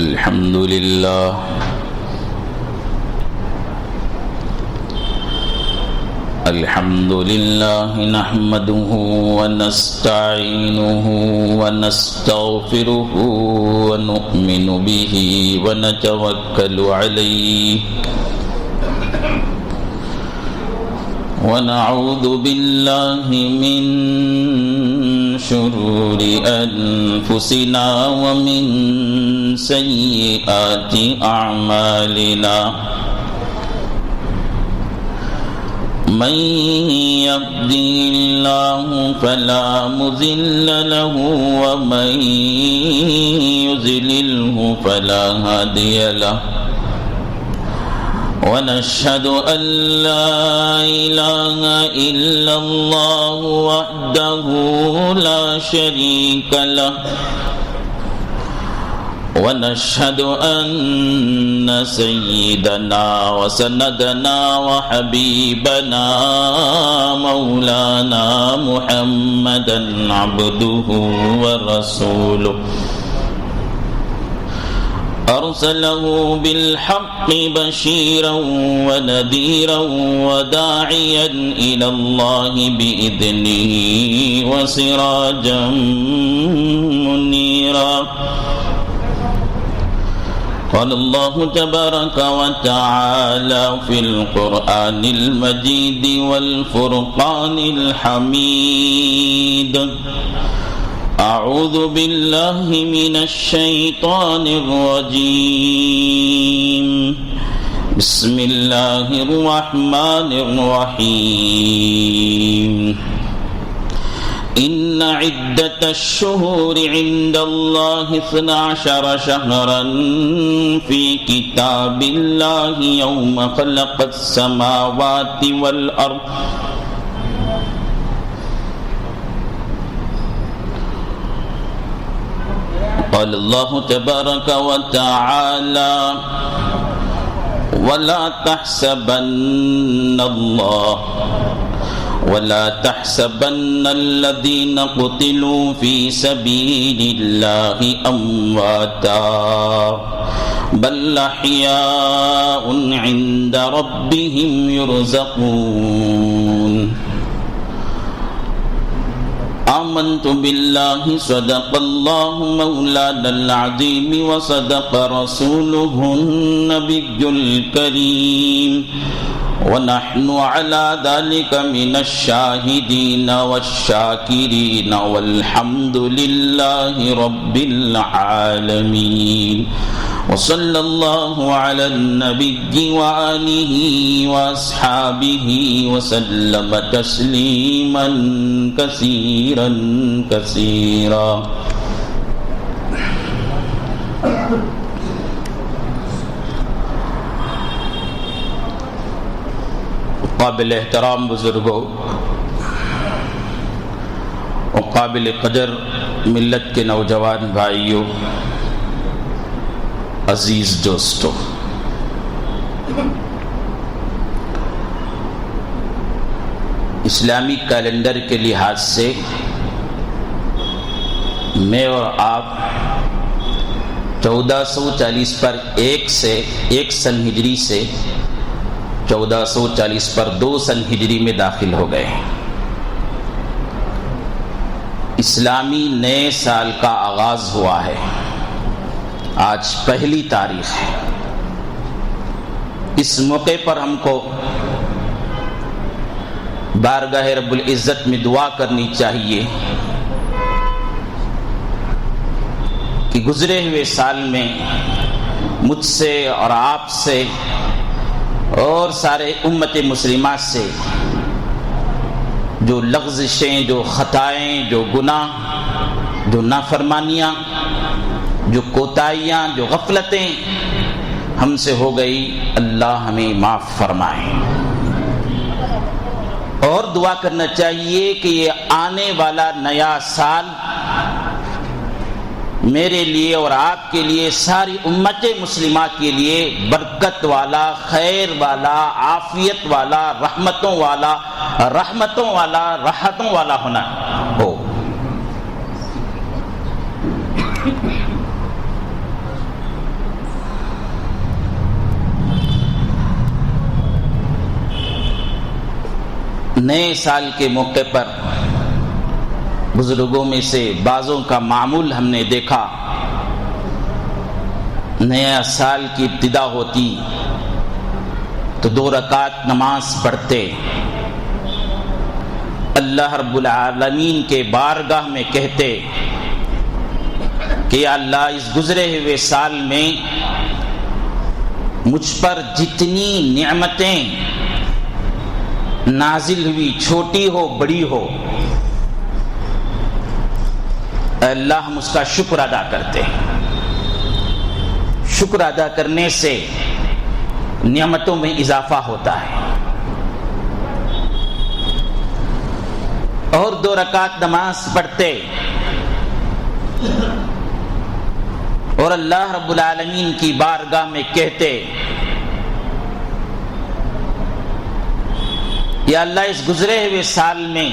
الحمد لله نحمده ونستعينه ونستغفره ونؤمن به ونتوكل عليه ونعوذ بالله من شرور أنفسنا ومن سيئات أعمالنا من يهده الله فلا مضل له ومن يضلله فلا هادي له ونشهد أن لا إله إلا الله وحده لا شريك له ونشهد أن سيدنا وسندنا وحبيبنا مولانا محمدا عبده ورسوله أرسله بالحق بشيرا ونذيرا وداعيا إلى الله بإذنه وسراجا منيرا قال الله تبارك وتعالى في القرآن المجيد والفرقان الحميد أعوذ بالله من الشيطان الرجيم بسم الله الرحمن الرحيم إن عدة الشهور عند الله 12 شهرا في كتاب الله يوم خلق السماوات والأرض قال الله تبارك وتعالى ولا تحسبن الذين قتلوا في سبيل الله أمواتا بل أحياء عند ربهم يرزقون آمنت بالله صدق الله مولانا العظيم وصدق رسوله النبي الكريم ونحن على ذلك من الشاهدين والشاكرين والحمد لله رب العالمين وصلى الله على النبي وآله وأصحابه وسلم تسليما كثيرا كثيرا قابل احترام بزرگوں اور قابل قدر ملت کے نوجوان بھائیوں، عزیز دوستوں، اسلامی کیلنڈر کے لحاظ سے میں اور آپ 1440 پر ایک سن ہجری سے 1440 پر 2 سن ہجری میں داخل ہو گئے ہیں۔ اسلامی نئے سال کا آغاز ہوا ہے، آج پہلی تاریخ ہے۔ اس موقع پر ہم کو بارگاہ رب العزت میں دعا کرنی چاہیے کہ گزرے ہوئے سال میں مجھ سے اور آپ سے اور سارے امت مسلمہ سے جو لغزشیں، جو خطائیں، جو گناہ، جو نافرمانیاں، جو کوتاہیاں، جو غفلتیں ہم سے ہو گئی، اللہ ہمیں معاف فرمائے۔ اور دعا کرنا چاہیے کہ یہ آنے والا نیا سال میرے لیے اور آپ کے لیے، ساری امت مسلمہ کے لیے برکت والا، خیر والا، عافیت والا، رحمتوں والا، راحتوں والا ہونا ہو۔ نئے سال کے موقع پر بزرگوں میں سے بعضوں کا معمول ہم نے دیکھا، نیا سال کی ابتدا ہوتی تو 2 رکعت نماز پڑھتے، اللہ رب العالمین کے بارگاہ میں کہتے کہ یا اللہ اس گزرے ہوئے سال میں مجھ پر جتنی نعمتیں نازل ہوئی، چھوٹی ہو بڑی ہو، اے اللہ ہم اس کا شکر ادا کرتے ہیں۔ شکر ادا کرنے سے نعمتوں میں اضافہ ہوتا ہے۔ اور 2 رکعت نماز پڑھتے اور اللہ رب العالمین کی بارگاہ میں کہتے یا اللہ اس گزرے ہوئے سال میں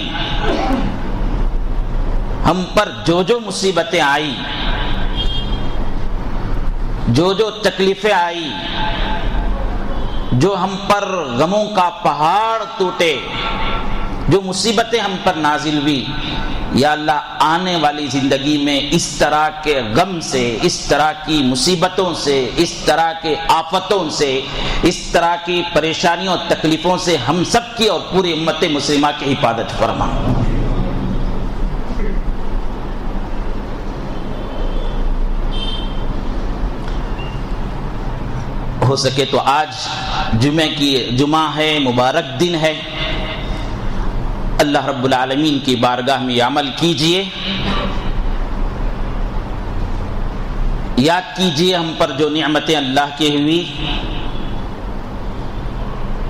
ہم پر جو جو مصیبتیں آئی، جو جو تکلیفیں آئی، جو ہم پر غموں کا پہاڑ ٹوٹے، جو مصیبتیں ہم پر نازل ہوئی، یا اللہ آنے والی زندگی میں اس طرح کے غم سے، اس طرح کی مصیبتوں سے، اس طرح کے آفتوں سے، اس طرح کی پریشانیوں اور تکلیفوں سے ہم سب کی اور پوری امت مسلمہ کی حفاظت فرما۔ ہو سکے تو آج جمعہ ہے، مبارک دن ہے، اللہ رب العالمین کی بارگاہ میں عمل کیجئے، یاد کیجئے ہم پر جو نعمتیں اللہ کی ہوئی،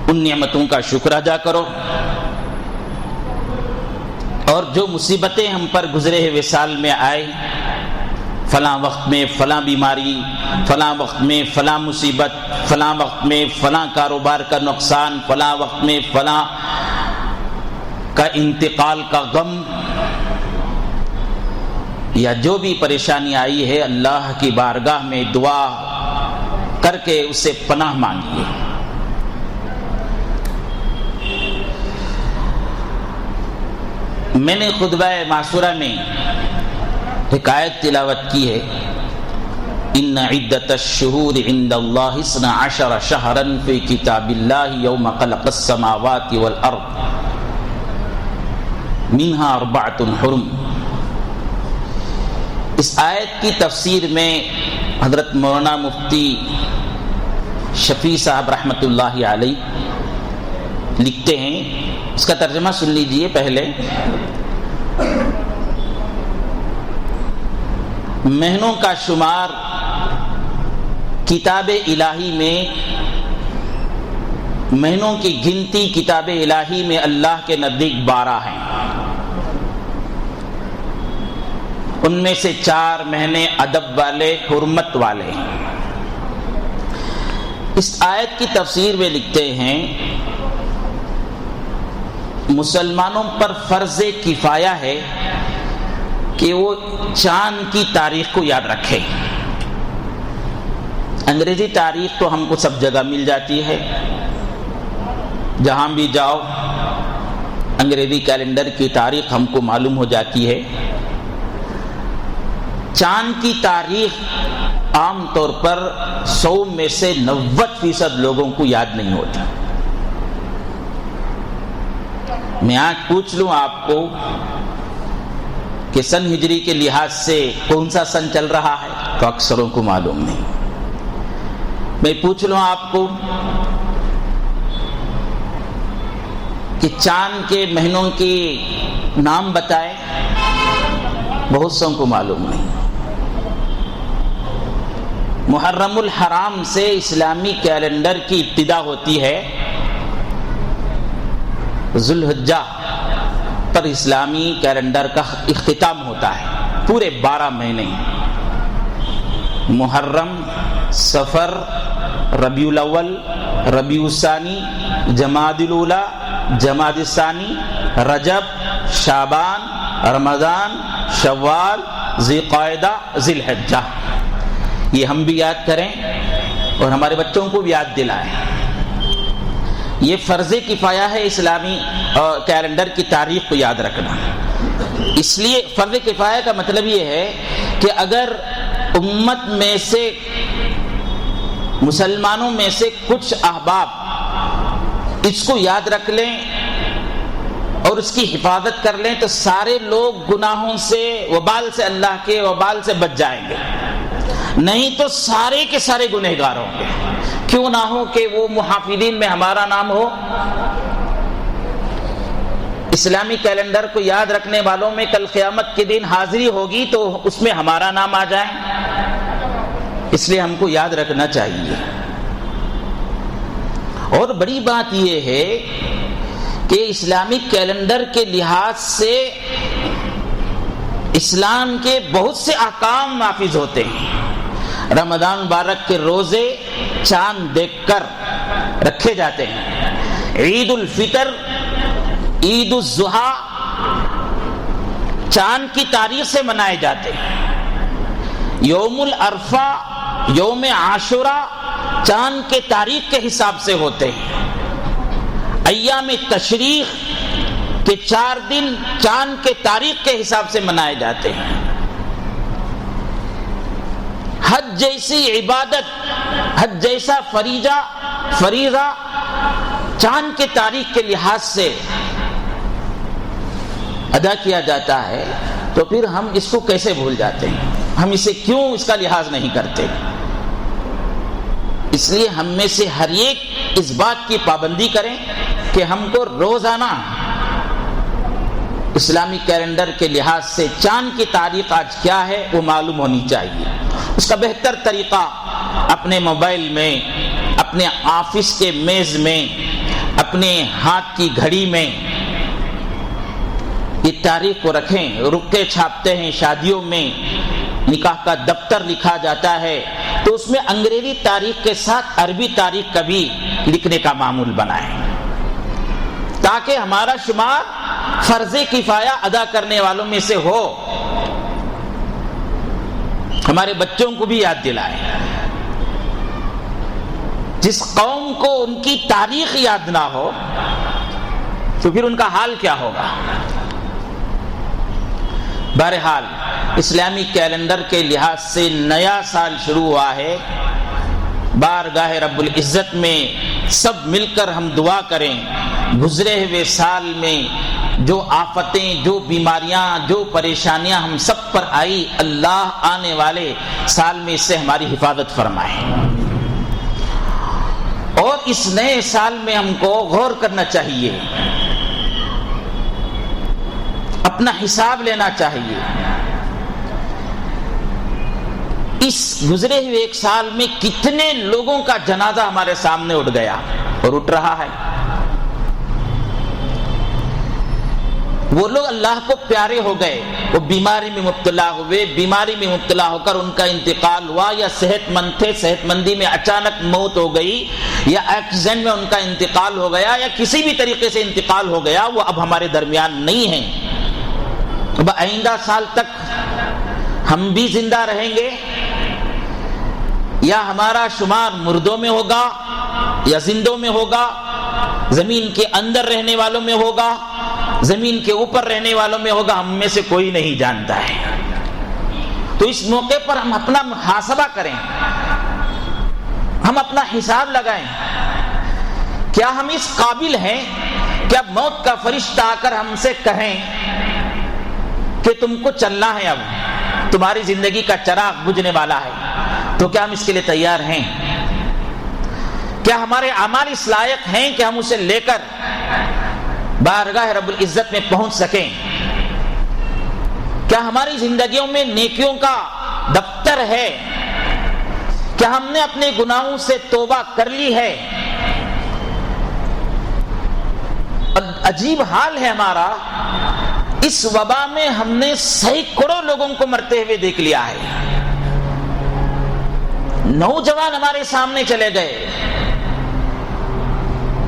ان نعمتوں کا شکر ادا کرو، اور جو مصیبتیں ہم پر گزرے ہوئے سال میں آئے، فلاں وقت میں فلاں بیماری، فلاں وقت میں فلاں مصیبت، فلاں وقت میں فلاں کاروبار کا نقصان، فلاں وقت میں فلاں کا انتقال کا غم، یا جو بھی پریشانی آئی ہے اللہ کی بارگاہ میں دعا کر کے اس سے پناہ مانگیے۔ میں نے خطبہ معصورہ میں حکایت تلاوت کی ہے، ان عدت الشہور عند اللہ 12 شہرا فی کتاب اللہ یوم خلق السماوات والارض منها 4 حرم۔ اس آیت کی تفسیر میں حضرت مولانا مفتی شفیع صاحب رحمۃ اللہ علیہ لکھتے ہیں، اس کا ترجمہ سن لیجئے پہلے۔ مہینوں کا شمار کتاب الہی میں، مہینوں کی گنتی کتاب الہی میں اللہ کے نزدیک 12 ہیں، ان میں سے 4 مہینے ادب والے، حرمت والے ہیں۔ اس آیت کی تفسیر میں لکھتے ہیں مسلمانوں پر فرض کفایہ ہے کہ وہ چاند کی تاریخ کو یاد رکھے۔ انگریزی تاریخ تو ہم کو سب جگہ مل جاتی ہے، جہاں بھی جاؤ انگریزی کیلنڈر کی تاریخ ہم کو معلوم ہو جاتی ہے۔ چاند کی تاریخ عام طور پر 100 میں سے 90% لوگوں کو یاد نہیں ہوتی۔ میں آج پوچھ لوں آپ کو کہ سن ہجری کے لحاظ سے کون سا سن چل رہا ہے، تو اکثروں کو معلوم نہیں۔ میں پوچھ لوں آپ کو کہ چاند کے مہینوں کے نام بتائے، بہت سو کو معلوم نہیں۔ محرم الحرام سے اسلامی کیلنڈر کی ابتدا ہوتی ہے، ذوالحجہ پر اسلامی کیلنڈر کا اختتام ہوتا ہے۔ پورے 12 مہینے، محرم، صفر، ربیع الاول، ربیع الثانی، جمادی الاولی، جمادی الثانی، رجب، شعبان، رمضان، شوال، ذی القعدہ، ذی الحجہ۔ یہ ہم بھی یاد کریں اور ہمارے بچوں کو بھی یاد دلائیں۔ یہ فرض کفایہ ہے اسلامی کیلنڈر کی تاریخ کو یاد رکھنا. اس لیے فرض کفایہ کا مطلب یہ ہے کہ اگر امت میں سے مسلمانوں میں سے کچھ احباب اس کو یاد رکھ لیں اور اس کی حفاظت کر لیں تو سارے لوگ گناہوں سے وبال سے اللہ کے وبال سے بچ جائیں گے. نہیں تو سارے کے سارے گنہگار ہوں گے. کیوں نہ ہو کہ وہ محافظین میں ہمارا نام ہو. اسلامی کیلنڈر کو یاد رکھنے والوں میں کل قیامت کے دن حاضری ہوگی تو اس میں ہمارا نام آ جائے. اس لیے ہم کو یاد رکھنا چاہیے. اور بڑی بات یہ ہے کہ اسلامی کیلنڈر کے لحاظ سے اسلام کے بہت سے احکام نافذ ہوتے ہیں. رمضان مبارک کے روزے چاند دیکھ کر رکھے جاتے ہیں. عید الفطر، عید الاضحیٰ چاند کی تاریخ سے منائے جاتے ہیں. یوم العرفہ، یوم عاشوراء چاند کے تاریخ کے حساب سے ہوتے ہیں. ایام تشریق کے 4 دن چاند کے تاریخ کے حساب سے منائے جاتے ہیں. حج جیسی عبادت، حج جیسا فریضہ چاند کے تاریخ کے لحاظ سے ادا کیا جاتا ہے. تو پھر ہم اس کو کیسے بھول جاتے ہیں؟ ہم اسے کیوں اس کا لحاظ نہیں کرتے؟ اس لیے ہم میں سے ہر ایک اس بات کی پابندی کریں کہ ہم کو روزانہ اسلامی کیلنڈر کے لحاظ سے چاند کی تاریخ آج کیا ہے وہ معلوم ہونی چاہیے. اس کا بہتر طریقہ اپنے موبائل میں، اپنے آفس کے میز میں، اپنے ہاتھ کی گھڑی میں یہ تاریخ کو رکھیں. رکے چھاپتے ہیں شادیوں میں، نکاح کا دفتر لکھا جاتا ہے تو اس میں انگریزی تاریخ کے ساتھ عربی تاریخ کا بھی لکھنے کا معمول بنائیں تاکہ ہمارا شمار فرض کفایہ ادا کرنے والوں میں سے ہو. ہمارے بچوں کو بھی یاد دلائیں. جس قوم کو ان کی تاریخ یاد نہ ہو تو پھر ان کا حال کیا ہوگا؟ بہرحال اسلامی کیلنڈر کے لحاظ سے نیا سال شروع ہوا ہے. بارگاہ رب العزت میں سب مل کر ہم دعا کریں گزرے ہوئے سال میں جو آفتیں، جو بیماریاں، جو پریشانیاں ہم سب پر آئی، اللہ آنے والے سال میں اس سے ہماری حفاظت فرمائے. اور اس نئے سال میں ہم کو غور کرنا چاہیے، اپنا حساب لینا چاہیے. اس گزرے ہوئے ایک سال میں کتنے لوگوں کا جنازہ ہمارے سامنے اٹھ گیا اور اٹھ رہا ہے. وہ لوگ اللہ کو پیارے ہو گئے، وہ بیماری میں مبتلا ہوئے، بیماری میں مبتلا ہو کر ان کا انتقال ہوا، یا صحت مند تھے، صحت مندی میں اچانک موت ہو گئی، یا ایکسیڈنٹ میں ان کا انتقال ہو گیا، یا کسی بھی طریقے سے انتقال ہو گیا، وہ اب ہمارے درمیان نہیں ہیں. اب آئندہ سال تک ہم بھی زندہ رہیں گے یا ہمارا شمار مردوں میں ہوگا یا زندوں میں ہوگا، زمین کے اندر رہنے والوں میں ہوگا، زمین کے اوپر رہنے والوں میں ہوگا، ہم میں سے کوئی نہیں جانتا ہے. تو اس موقع پر ہم اپنا محاسبہ کریں، ہم اپنا حساب لگائیں. کیا ہم اس قابل ہیں کہ اب موت کا فرشتہ آ کر ہم سے کہیں کہ تم کو چلنا ہے، اب تمہاری زندگی کا چراغ بجھنے والا ہے؟ تو کیا ہم اس کے لیے تیار ہیں؟ کیا ہمارے اعمال اس لائق ہیں کہ ہم اسے لے کر بارگاہ رب العزت میں پہنچ سکیں؟ کیا ہماری زندگیوں میں نیکیوں کا دفتر ہے؟ کیا ہم نے اپنے گناہوں سے توبہ کر لی ہے؟ عجیب حال ہے ہمارا، اس وبا میں ہم نے سینکڑوں لوگوں کو مرتے ہوئے دیکھ لیا ہے. نوجوان ہمارے سامنے چلے گئے،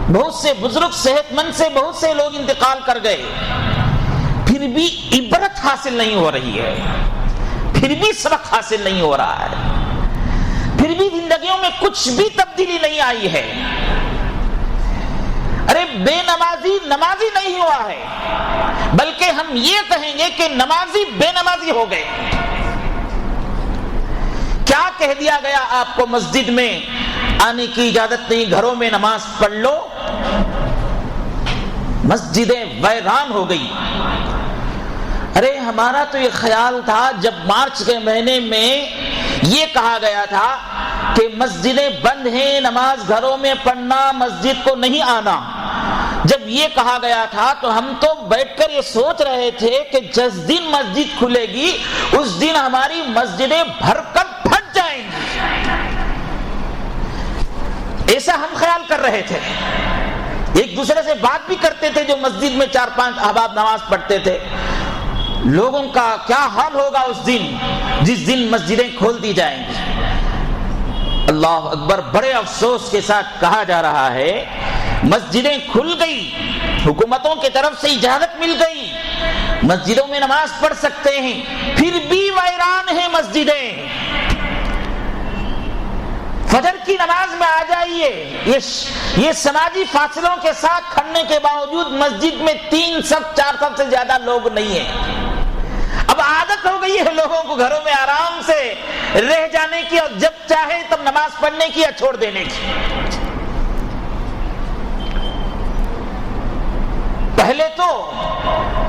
بہت سے بزرگ صحت مند سے بہت سے لوگ انتقال کر گئے، پھر بھی عبرت حاصل نہیں ہو رہی ہے، پھر بھی سبق حاصل نہیں ہو رہا ہے، پھر بھی زندگیوں میں کچھ بھی تبدیلی نہیں آئی ہے. ارے بے نمازی نمازی نہیں ہوا ہے، بلکہ ہم یہ کہیں گے کہ نمازی بے نمازی ہو گئے۔ کیا کہہ دیا گیا آپ کو مسجد میں آنے کی اجازت نہیں، گھروں میں نماز پڑھ لو؟ مسجدیں ویران ہو گئی۔ ارے ہمارا تو یہ خیال تھا جب مارچ کے مہینے میں یہ کہا گیا تھا کہ مسجدیں بند ہیں، نماز گھروں میں پڑھنا، مسجد کو نہیں آنا، جب یہ کہا گیا تھا تو ہم تو بیٹھ کر یہ سوچ رہے تھے کہ جس دن مسجد کھلے گی اس دن ہماری مسجدیں بھر کر پھٹ جائیں گی، ایسا ہم خیال کر رہے تھے۔ ایک دوسرے سے بات بھی کرتے تھے جو مسجد میں 4-5 احباب نماز پڑھتے تھے، لوگوں کا کیا حال ہوگا اس دن جس دن مسجدیں کھول دی جائیں گی۔ اللہ اکبر، بڑے افسوس کے ساتھ کہا جا رہا ہے مسجدیں کھل گئی، حکومتوں کی طرف سے اجازت مل گئی، مسجدوں میں نماز پڑھ سکتے ہیں، پھر بھی ویران ہیں مسجدیں۔ فجر کی نماز میں آ جائیے، یہ سماجی فاصلوں کے ساتھ کھڑنے کے باوجود مسجد میں 3 صف 4 صف سے زیادہ لوگ نہیں ہیں۔ اب عادت ہو گئی ہے لوگوں کو گھروں میں آرام سے رہ جانے کی، اور جب چاہے تب نماز پڑھنے کی یا چھوڑ دینے کی۔ پہلے تو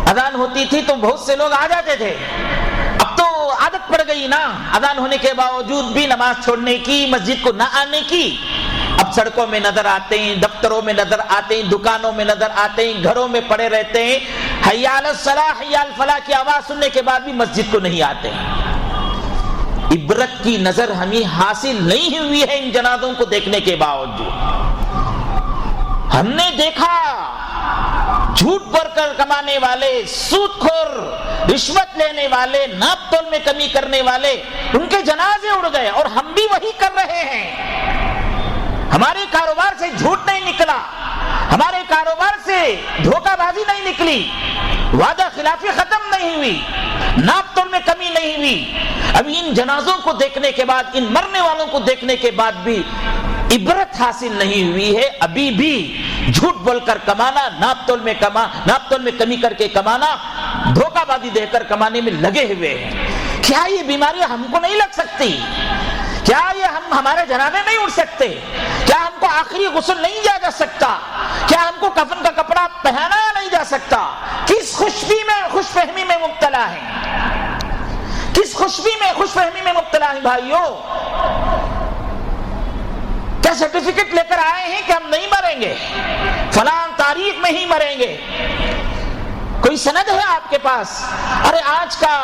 اذان ہوتی تھی تو بہت سے لوگ آ جاتے تھے، اب تو عادت پڑ گئی نا اذان ہونے کے باوجود بھی نماز چھوڑنے کی، مسجد کو نہ آنے کی۔ اب سڑکوں میں نظر آتے ہیں، دفتروں میں نظر آتے ہیں، دکانوں میں نظر آتے ہیں، گھروں میں پڑے رہتے ہیں، حی علی الصلاح حی علی الفلاح کی آواز سننے کے بعد بھی مسجد کو نہیں آتے ہیں۔ عبرت کی نظر ہمیں حاصل نہیں ہوئی ہے ان جنازوں کو دیکھنے کے باوجود۔ ہم نے دیکھا جھوٹ بول کر کمانے والے، سود خور، رشوت لینے والے، ناپ تول میں کمی کرنے والے، ان کے جنازے اڑ گئے، اور ہم بھی وہی کر رہے ہیں۔ ہمارے کاروبار سے جھوٹ نہیں نکلا، ہمارے کاروبار سے دھوکہ بازی نہیں نکلی، وعدہ خلافی ختم نہیں ہوئی، ناپ تول میں کمی نہیں ہوئی۔ اب ان جنازوں کو دیکھنے کے بعد، ان مرنے والوں کو دیکھنے کے بعد بھی عبرت حاصل نہیں ہوئی ہے۔ ابھی بھی جھوٹ بول کر کمانا، ناپ تول میں کمی کر کے کمانا، دھوکہ بازی دے کر کمانے میں لگے ہوئے ہیں۔ کیا یہ بیماریاں ہم کو نہیں لگ سکتی؟ کیا یہ ہمارے جنازے نہیں اڑ سکتے؟ کیا ہم کو آخری غسل نہیں دیا جا سکتا؟ کیا ہم کو کفن کا کپڑا پہنایا نہیں جا سکتا؟ کس خوش فہمی میں مبتلا ہیں؟ کس خوش فہمی میں مبتلا ہیں بھائیوں؟ کیا سرٹیفکیٹ لے کر آئے ہیں کہ ہم نہیں مریں گے، فلاں تاریخ میں ہی مریں گے؟ کوئی سند ہے آپ کے پاس؟ ارے آج کا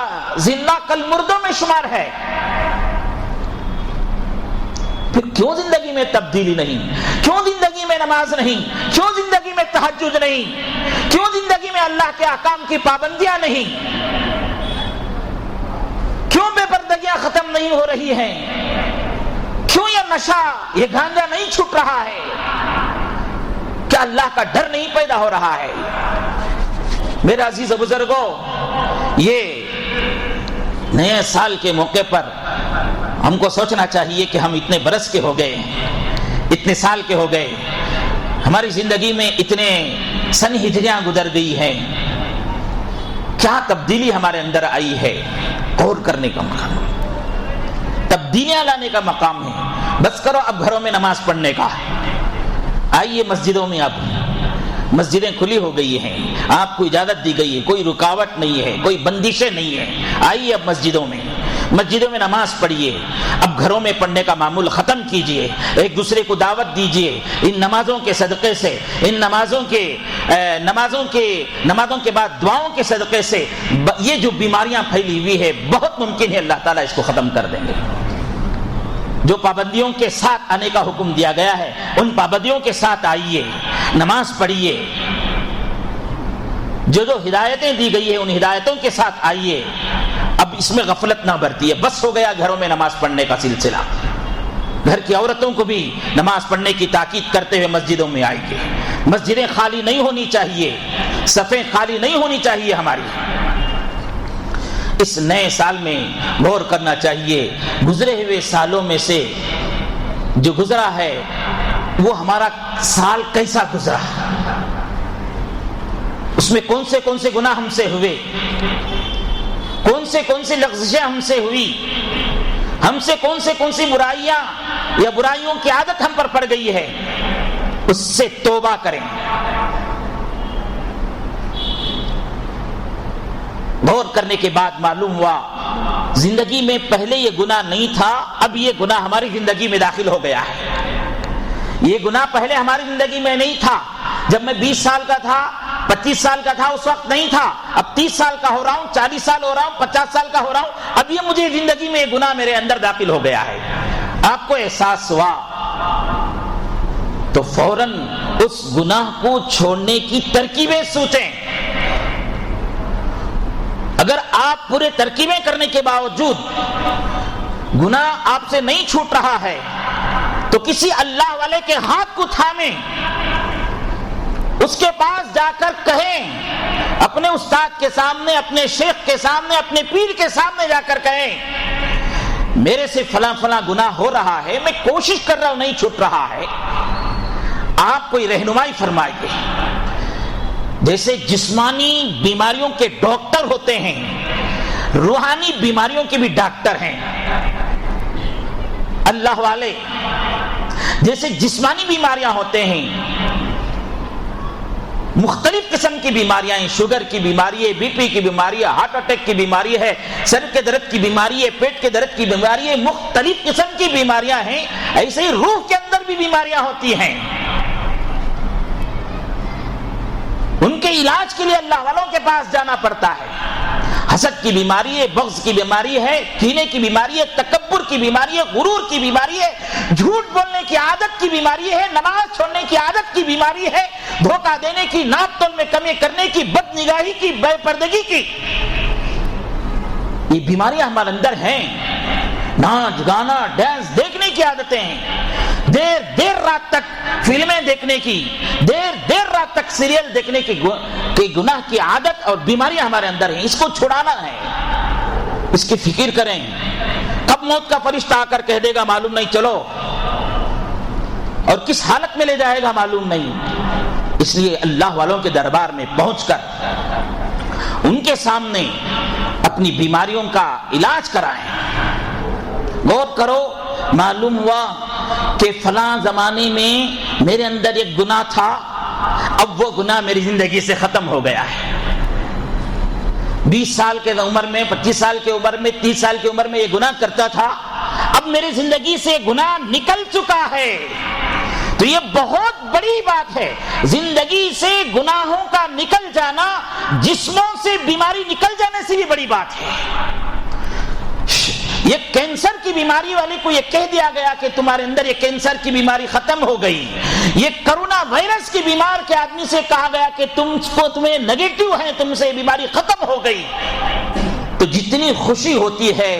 زندہ کل مردوں میں شمار ہے۔ پھر کیوں زندگی میں تبدیلی نہیں؟ کیوں زندگی میں نماز نہیں؟ کیوں زندگی میں تہجد نہیں؟ کیوں زندگی میں اللہ کے احکام کی پابندیاں نہیں؟ کیوں بے پردگیاں ختم نہیں ہو رہی ہیں؟ کیوں یہ نشہ، یہ گانجا نہیں چھٹ رہا ہے؟ کیا اللہ کا ڈر نہیں پیدا ہو رہا ہے؟ میرے عزیز بزرگوں، یہ نئے سال کے موقع پر ہم کو سوچنا چاہیے کہ ہم اتنے برس کے ہو گئے، اتنے سال کے ہو گئے، ہماری زندگی میں اتنے سن ہجریاں گزر گئی ہیں، کیا تبدیلی ہمارے اندر آئی ہے؟ غور کرنے کا مقام، تبدیلیاں لانے کا مقام ہے۔ بس کرو اب گھروں میں نماز پڑھنے کا، آئیے مسجدوں میں، اب مسجدیں کھلی ہو گئی ہیں، آپ کو اجازت دی گئی ہے، کوئی رکاوٹ نہیں ہے، کوئی بندشیں نہیں ہیں، آئیے اب مسجدوں میں نماز پڑھیے۔ اب گھروں میں پڑھنے کا معمول ختم کیجئے، ایک دوسرے کو دعوت دیجئے، ان نمازوں کے صدقے سے، ان نمازوں کے بعد دعاؤں کے صدقے سے یہ جو بیماریاں پھیلی ہوئی ہے بہت ممکن ہے اللہ تعالیٰ اس کو ختم کر دیں گے۔ جو پابندیوں کے ساتھ آنے کا حکم دیا گیا ہے ان پابندیوں کے ساتھ آئیے، نماز پڑھیے، جو ہدایتیں دی گئی ہے ان ہدایتوں کے ساتھ آئیے۔ اب اس میں غفلت نہ برتیے، بس ہو گیا گھروں میں نماز پڑھنے کا سلسلہ۔ گھر کی عورتوں کو بھی نماز پڑھنے کی تاکید کرتے ہوئے مسجدوں میں آئیے۔ مسجدیں خالی نہیں ہونی چاہیے، صفیں خالی نہیں ہونی چاہیے ہماری۔ اس نئے سال میں غور کرنا چاہیے، گزرے ہوئے سالوں میں سے جو گزرا ہے وہ ہمارا سال کیسا گزرا، اس میں کون سے گناہ ہم سے ہوئے، کون سی لغزشیں ہم سے ہوئی، ہم سے کون سی برائیاں یا برائیوں کی عادت ہم پر پڑ گئی ہے، اس سے توبہ کریں۔ غور کرنے کے بعد معلوم ہوا زندگی میں پہلے یہ گناہ نہیں تھا، اب یہ گناہ ہماری زندگی میں داخل ہو گیا ہے۔ یہ گناہ پہلے ہماری زندگی میں نہیں تھا، جب میں 20 سال کا تھا، 25 سال کا تھا، اس وقت نہیں تھا، اب 30 سال کا ہو رہا ہوں، 40 سال ہو رہا ہوں، 50 سال کا ہو رہا ہوں، اب یہ مجھے زندگی میں یہ گناہ میرے اندر داخل ہو گیا ہے۔ آپ کو احساس ہوا تو فوراً اس گناہ کو چھوڑنے کی ترکیبیں سوچیں۔ اگر آپ پورے ترکیبیں کرنے کے باوجود گناہ آپ سے نہیں چھوٹ رہا ہے تو کسی اللہ والے کے ہاتھ کو تھامیں، اس کے پاس جا کر کہیں، اپنے استاد کے سامنے، اپنے شیخ کے سامنے، اپنے پیر کے سامنے جا کر کہیں میرے سے فلاں فلاں گناہ ہو رہا ہے، میں کوشش کر رہا ہوں نہیں چھوٹ رہا ہے۔ آپ کوئی رہنمائی فرمائیے۔ جیسے جسمانی بیماریوں کے ڈاکٹر ہوتے ہیں، روحانی بیماریوں کے بھی ڈاکٹر ہیں اللہ والے۔ جیسے جسمانی بیماریاں ہوتے ہیں، مختلف قسم کی بیماریاں ہیں، شوگر کی بیماری ہے، بی پی کی بیماری ہے، ہارٹ اٹیک کی بیماری ہے، سر کے درد کی بیماری ہے، پیٹ کے درد کی بیماری ہے، مختلف قسم کی بیماریاں ہیں۔ ایسے ہی روح کے اندر بھی بیماریاں ہوتی ہیں، ان کے علاج کے لیے اللہ والوں کے پاس جانا پڑتا ہے۔ حسد کی بیماری ہے، بغض کی بیماری ہے، کینے کی بیماری ہے، تکبر کی بیماری ہے، غرور کی بیماری ہے، جھوٹ بولنے کی عادت کی بیماری ہے، نماز چھوڑنے کی عادت کی بیماری ہے، دھوکہ دینے کی، ناپ تول میں کمی کرنے کی، بد نگاہی کی، بے پردگی کی، یہ بیماریاں ہمارے اندر ہیں۔ ناچ گانا ڈانس دیکھنے کی عادتیں ہیں، دیر رات تک فلمیں دیکھنے کی، دیر رات تک سیریل دیکھنے کی گناہ کی عادت اور بیماریاں ہمارے اندر ہیں۔ اس کو چھڑانا ہے، اس کی فکر کریں۔ کب موت کا فرشتہ آ کر کہہ دے گا معلوم نہیں، چلو، اور کس حالت میں لے جائے گا معلوم نہیں۔ اس لیے اللہ والوں کے دربار میں پہنچ کر ان کے سامنے اپنی بیماریوں کا علاج کرائیں۔ غور کرو، معلوم ہوا کہ فلاں زمانے میں میرے اندر ایک گناہ تھا، اب وہ گناہ میری زندگی سے ختم ہو گیا ہے۔ 20 سال کے عمر میں، 25 سال کی عمر میں، 30 سال کی عمر میں یہ گناہ کرتا تھا، اب میری زندگی سے گناہ نکل چکا ہے۔ تو یہ بہت بڑی بات ہے، زندگی سے گناہوں کا نکل جانا، جسموں سے بیماری نکل جانے سے بھی بڑی بات ہے۔ یہ کینسر کی بیماری والے کو یہ کہہ دیا گیا کہ تمہارے اندر یہ کینسر کی بیماری ختم ہو گئی۔ یہ کرونا وائرس کی بیمار کے آدمی سے کہا گیا کہ تمہیں نیگیٹو ہے، تم سے یہ بیماری ختم ہو گئی۔ تو جتنی خوشی ہوتی ہے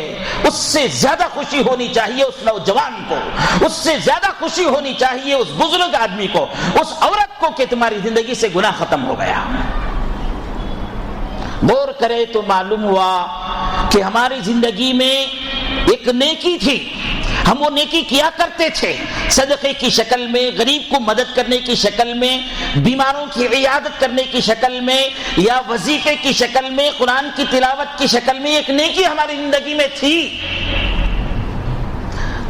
اس سے زیادہ خوشی ہونی چاہیے اس نوجوان کو، اس سے زیادہ خوشی ہونی چاہیے اس بزرگ آدمی کو، اس عورت کو کہ تمہاری زندگی سے گناہ ختم ہو گیا۔ غور کرے تو معلوم ہوا کہ ہماری زندگی میں ایک نیکی تھی، ہم وہ نیکی کیا کرتے تھے، صدقے کی شکل میں، غریب کو مدد کرنے کی شکل میں، بیماروں کی عیادت کرنے کی شکل میں، یا وظیفے کی شکل میں، قرآن کی تلاوت کی شکل میں، ایک نیکی ہماری زندگی میں تھی۔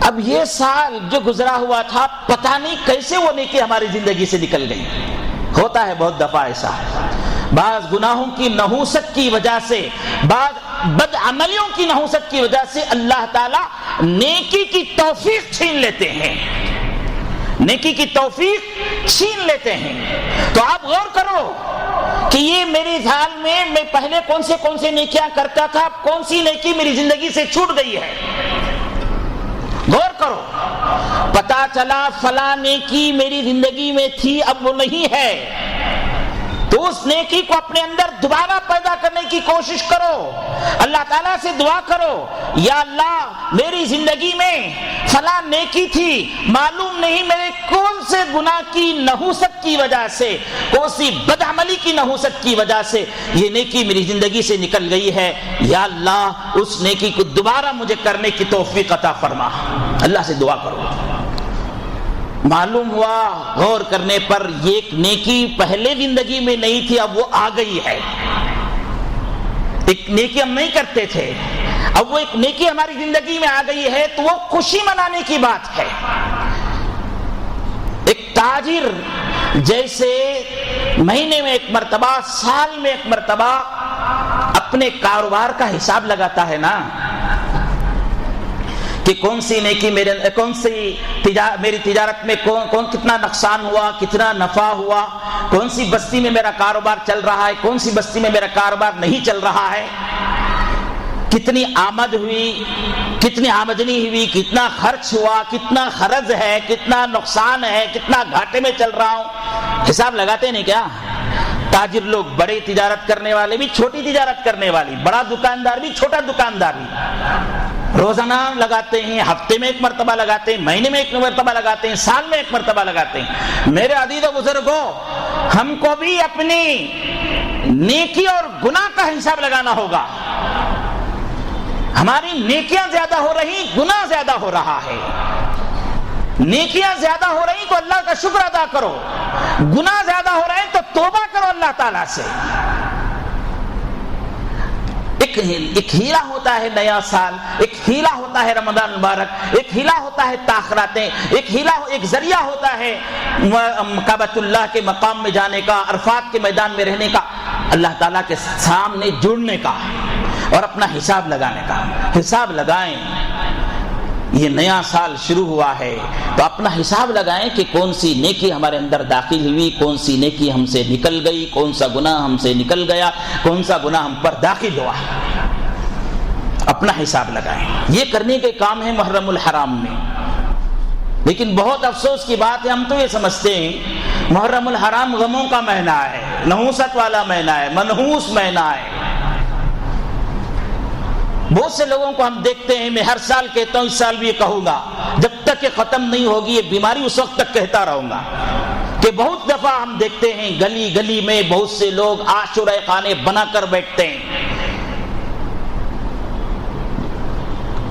اب یہ سال جو گزرا ہوا تھا، پتہ نہیں کیسے وہ نیکی ہماری زندگی سے نکل گئی۔ ہوتا ہے بہت دفعہ ایسا، بعض گناہوں کی نحوست کی وجہ سے، بعض بد عملیوں کی نحوست کی وجہ سے اللہ تعالیٰ نیکی کی توفیق چھین لیتے ہیں، نیکی کی توفیق چھین لیتے ہیں۔ تو آپ غور کرو کہ یہ میرے حال میں پہلے کون سے نیکیاں کرتا تھا، اب کون سی نیکی میری زندگی سے چھوٹ گئی ہے۔ غور کرو، پتا چلا فلاں نیکی میری زندگی میں تھی، اب وہ نہیں ہے، تو اس نیکی کو اپنے اندر دوبارہ پیدا کرنے کی کوشش کرو، اللہ تعالیٰ سے دعا کرو، یا اللہ میری زندگی میں فلاں نیکی تھی، معلوم نہیں میرے کون سے گناہ کی نحوست کی وجہ سے، کون سی بدعملی کی نحوست کی وجہ سے یہ نیکی میری زندگی سے نکل گئی ہے، یا اللہ اس نیکی کو دوبارہ مجھے کرنے کی توفیق عطا فرما۔ اللہ سے دعا کرو۔ معلوم ہوا غور کرنے پر یہ ایک نیکی پہلے زندگی میں نہیں تھی، اب وہ آ گئی ہے۔ ایک نیکی ہم نہیں کرتے تھے، اب وہ ایک نیکی ہماری زندگی میں آ گئی ہے، تو وہ خوشی منانے کی بات ہے۔ ایک تاجر جیسے مہینے میں ایک مرتبہ، سال میں ایک مرتبہ اپنے کاروبار کا حساب لگاتا ہے نا، کہ کون سی نیکی میری تجارت میں کون کتنا نقصان ہوا، کتنا نفع ہوا، کون سی بستی میں میرا کاروبار چل رہا ہے، کون سی بستی میں میرا کاروبار نہیں چل رہا ہے، کتنی آمد ہوئی، کتنی آمدنی ہوئی، کتنا خرچ ہوا، کتنا خرچ ہے، کتنا نقصان ہے، کتنا گھاٹے میں چل رہا ہوں۔ حساب لگاتے نہیں کیا؟ تاجر لوگ، بڑے تجارت کرنے والے بھی، چھوٹی تجارت کرنے والی، بڑا دکاندار بھی، چھوٹا دکاندار بھی، روزانہ لگاتے ہیں، ہفتے میں ایک مرتبہ لگاتے ہیں، مہینے میں ایک مرتبہ لگاتے ہیں، سال میں ایک مرتبہ لگاتے ہیں۔ میرے عزیز و بزرگوں، ہم کو بھی اپنی نیکی اور گناہ کا حساب لگانا ہوگا۔ ہماری نیکیاں زیادہ ہو رہی، گناہ زیادہ ہو رہا ہے۔ نیکیاں زیادہ ہو رہی تو اللہ کا شکر ادا کرو، گناہ زیادہ ہو رہے تو توبہ کرو اللہ تعالیٰ سے۔ ایک ہیلا ہوتا ہے نیا سال، ایک ہیلا ہوتا ہے رمضان مبارک، ایک ہیلا ہوتا ہے تاخراتیں، ایک ذریعہ ہوتا ہے کعبۃ اللہ کے مقام میں جانے کا، عرفات کے میدان میں رہنے کا، اللہ تعالیٰ کے سامنے جڑنے کا اور اپنا حساب لگانے کا۔ حساب لگائیں، یہ نیا سال شروع ہوا ہے تو اپنا حساب لگائیں کہ کون سی نیکی ہمارے اندر داخل ہوئی، کون سی نیکی ہم سے نکل گئی، کون سا گناہ ہم سے نکل گیا، کون سا گناہ ہم پر داخل ہوا۔ اپنا حساب لگائیں، یہ کرنے کے کام ہے محرم الحرام میں۔ لیکن بہت افسوس کی بات ہے، ہم تو یہ سمجھتے ہیں محرم الحرام غموں کا مہینہ ہے، نحوست والا مہینہ ہے، منحوس مہینہ ہے۔ بہت سے لوگوں کو ہم دیکھتے ہیں، میں ہر سال کہتا ہوں، اس سال بھی یہ کہوں گا، جب تک یہ ختم نہیں ہوگی یہ بیماری اس وقت تک کہتا رہوں گا، کہ بہت دفعہ ہم دیکھتے ہیں گلی گلی میں بہت سے لوگ عاشورہ خانے بنا کر بیٹھتے ہیں،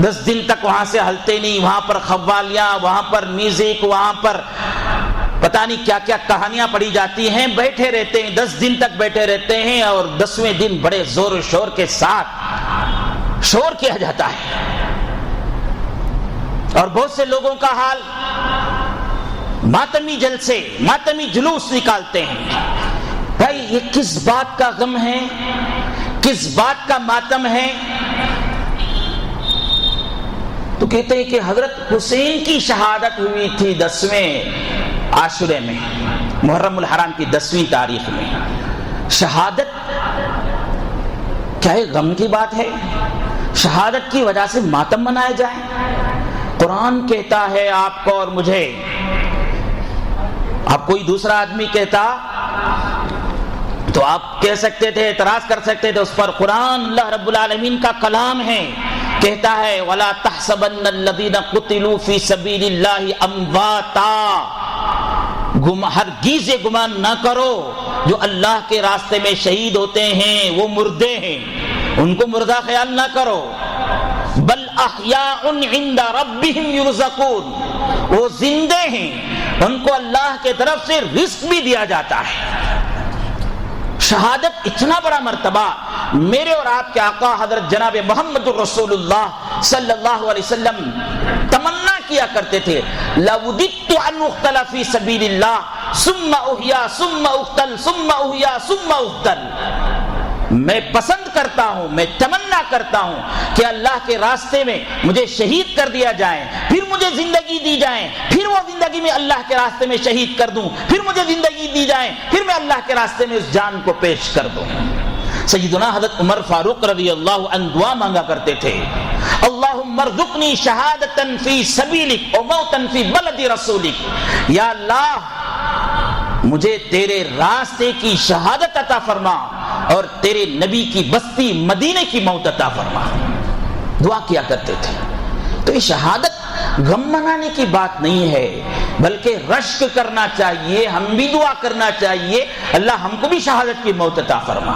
10 دن تک وہاں سے ہلتے نہیں، وہاں پر قوالیاں، وہاں پر میوزک، وہاں پر پتہ نہیں کیا کیا کہانیاں پڑھی جاتی ہیں، بیٹھے رہتے ہیں، 10 دن تک بیٹھے رہتے ہیں، اور 10ویں دن بڑے زور و شور کے ساتھ شور کیا جاتا ہے۔ اور بہت سے لوگوں کا حال ماتمی جلسے، ماتمی جلوس نکالتے ہیں۔ بھائی یہ کس بات کا غم ہے، کس بات کا ماتم ہے؟ تو کہتے ہیں کہ حضرت حسین کی شہادت ہوئی تھی 10ویں عاشورے میں، محرم الحرام کی 10ویں تاریخ میں۔ شہادت کیا یہ غم کی بات ہے؟ شہادت کی وجہ سے ماتم منائے جائیں؟ قرآن کہتا ہے آپ کو اور مجھے، آپ کوئی دوسرا آدمی کہتا تو آپ کہہ سکتے تھے، اعتراض کر سکتے تھے اس پر۔ قرآن اللہ رب العالمین کا کلام ہے، کہتا ہے وَلَا تَحْسَبَنَّ الَّذِينَ قُتِلُوا فِي سَبِيلِ اللَّهِ أَمْوَاتًا، ہرگز یہ گمان نہ کرو جو اللہ کے راستے میں شہید ہوتے ہیں وہ مردے ہیں، ان کو مردہ خیال نہ کرو، بل احیاء عند ربهم یرزقون، وہ زندے ہیں، ان کو اللہ کے طرف سے رزق بھی دیا جاتا ہے۔ شہادت اتنا بڑا مرتبہ میرے اور آپ کے آقا حضرت جناب محمد رسول اللہ صلی اللہ علیہ وسلم تمنا کیا کرتے تھے، لَوْدِدْتُ أَنْ أُقْتَلَ فِي سَبِيلِ اللَّهِ ثُمَّ أُحْيَا ثُمَّ أُقْتَلْ ثُمَّ أُحْيَا ثُمَّ أُقْتَلْ، میں پسند کرتا ہوں، میں تمنا کرتا ہوں کہ اللہ کے راستے میں مجھے شہید کر دیا جائے، پھر مجھے زندگی دی جائے، پھر وہ زندگی میں اللہ کے راستے میں شہید کر دوں، پھر مجھے زندگی دی جائے، پھر میں اللہ کے راستے میں اس جان کو پیش کر دوں۔ سیدنا حضرت عمر فاروق رضی اللہ عنہ دعا مانگا کرتے تھے، اللہم ارزقنی شہادتاً فی سبیلک و موتاً فی بلد رسولک، یا اللہ مجھے تیرے راستے کی شہادت عطا فرما اور تیرے نبی کی بستی مدینے کی موت عطا فرما۔ دعا کیا کرتے تھے۔ تو یہ شہادت غم منانے کی بات نہیں ہے، بلکہ رشک کرنا چاہیے، ہم بھی دعا کرنا چاہیے اللہ ہم کو بھی شہادت کی موت عطا فرما۔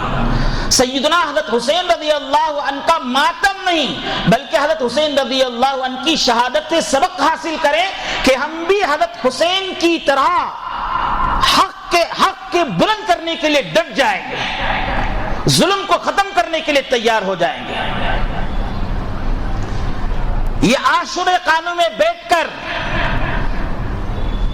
سیدنا حضرت حسین رضی اللہ عنہ کا ماتم نہیں بلکہ حضرت حسین رضی اللہ عنہ کی شہادت سے سبق حاصل کریں کہ ہم بھی حضرت حسین کی طرح حق کے بلند کرنے کے لیے ڈٹ جائیں گے، ظلم کو ختم کرنے کے لیے تیار ہو جائیں گے۔ یہ عاشورے قانون میں بیٹھ کر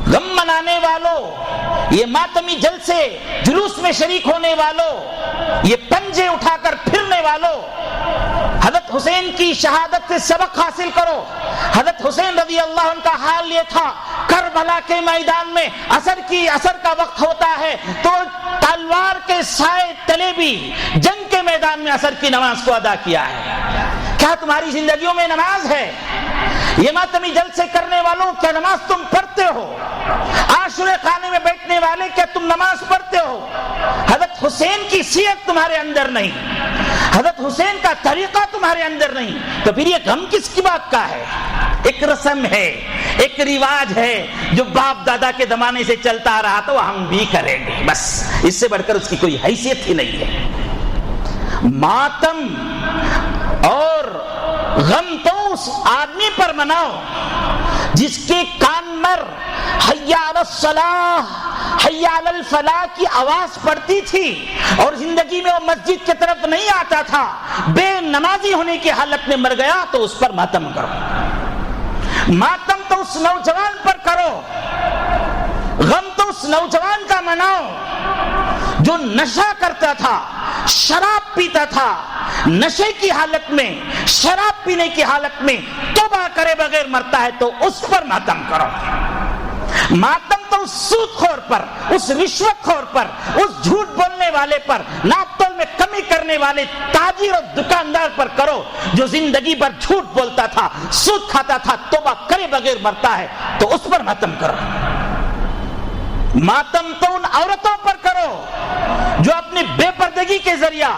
غم منانے والوں، یہ ماتمی جلسے جلوس میں شریک ہونے والوں، یہ پنجے اٹھا کر پھرنے والوں، حضرت حسین کی شہادت سے سبق حاصل کرو۔ حضرت حسین رضی اللہ عنہ کا حال یہ تھا، کربلا کے میدان میں عصر کا وقت ہوتا ہے تو تلوار کے سائے تلے بھی جنگ کے میدان میں عصر کی نماز کو ادا کیا ہے۔ کیا تمہاری زندگیوں میں نماز ہے؟ یہ ماتمی جلسے کرنے والوں، کیا نماز تم پڑھتے ہو؟ عاشورے خانے میں بیٹھنے والے، کیا تم نماز پڑھتے ہو؟ حضرت حسین کی سیرت تمہارے اندر نہیں، حضرت حسین کا طریقہ تمہارے اندر نہیں، تو پھر یہ غم کس کی بات کا ہے؟ ایک رسم ہے، ایک رواج ہے جو باپ دادا کے زمانے سے چلتا آ رہا تھا، وہ ہم بھی کریں گے، بس اس سے بڑھ کر اس کی کوئی حیثیت ہی نہیں ہے۔ ماتم اور غم تو اس آدمی پر مناؤ جس کے کان پر حی علی الصلاح، حی علی الفلاح کی آواز پڑتی تھی اور زندگی میں وہ مسجد کی طرف نہیں آتا تھا، بے نمازی ہونے کی حالت میں مر گیا، تو اس پر ماتم کرو۔ ماتم تو اس نوجوان پر کرو، غم تو اس نوجوان کا مناؤ جو نشہ کرتا تھا، شراب پیتا تھا، نشے کی حالت میں، شراب پینے کی حالت میں توبہ کرے بغیر مرتا ہے، تو اس پر ماتم کرو۔ ماتم تو اس سود خور پر، اس رشوت خور پر، اس جھوٹ بولنے والے پر، ناپ تول میں کمی کرنے والے تاجر اور دکاندار پر کرو جو زندگی بھر جھوٹ بولتا تھا، سود کھاتا تھا، توبہ کرے بغیر مرتا ہے، تو اس پر ماتم کرو۔ ماتم تو ان عورتوں پر کرو جو اپنی بے پردگی کے ذریعہ،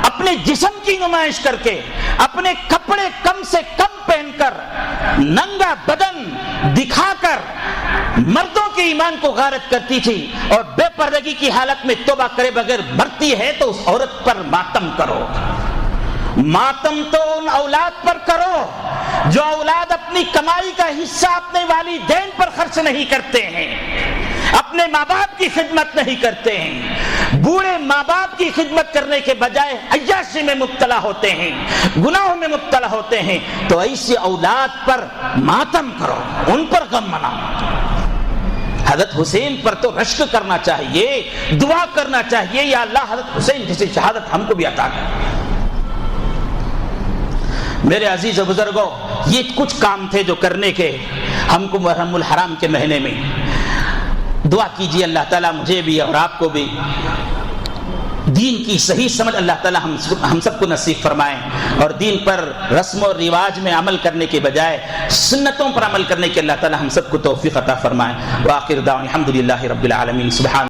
اپنے جسم کی نمائش کر کے، اپنے کپڑے کم سے کم پہن کر، ننگا بدن دکھا کر مردوں کے ایمان کو غارت کرتی تھی اور بے پردگی کی حالت میں توبہ کرے بغیر مرتی ہے، تو اس عورت پر ماتم کرو۔ ماتم تو ان اولاد پر کرو جو اولاد اپنی کمائی کا حصہ اپنے والدین پر خرچ نہیں کرتے ہیں، اپنے ماں باپ کی خدمت نہیں کرتے ہیں، بوڑھے ماں باپ کی خدمت کرنے کے بجائے عیاشی میں مبتلا ہوتے ہیں، گناہوں میں مبتلا ہوتے ہیں، تو ایسی اولاد پر ماتم کرو، ان پر غم مناؤ۔ حضرت حسین پر تو رشک کرنا چاہیے، دعا کرنا چاہیے، یا اللہ حضرت حسین جیسی شہادت ہم کو بھی عطا کر۔ میرے عزیز و بزرگوں، یہ کچھ کام تھے جو کرنے کے ہم کو محرم الحرام کے مہینے میں۔ دعا کیجیے اللہ تعالیٰ مجھے بھی اور آپ کو بھی دین کی صحیح سمجھ اللہ تعالیٰ ہم سب کو نصیب فرمائیں، اور دین پر رسم و رواج میں عمل کرنے کے بجائے سنتوں پر عمل کرنے کے اللہ تعالیٰ ہم سب کو توفیق عطا فرمائیں۔ وآخر دعوانا الحمدللہ رب العالمین۔ سبحان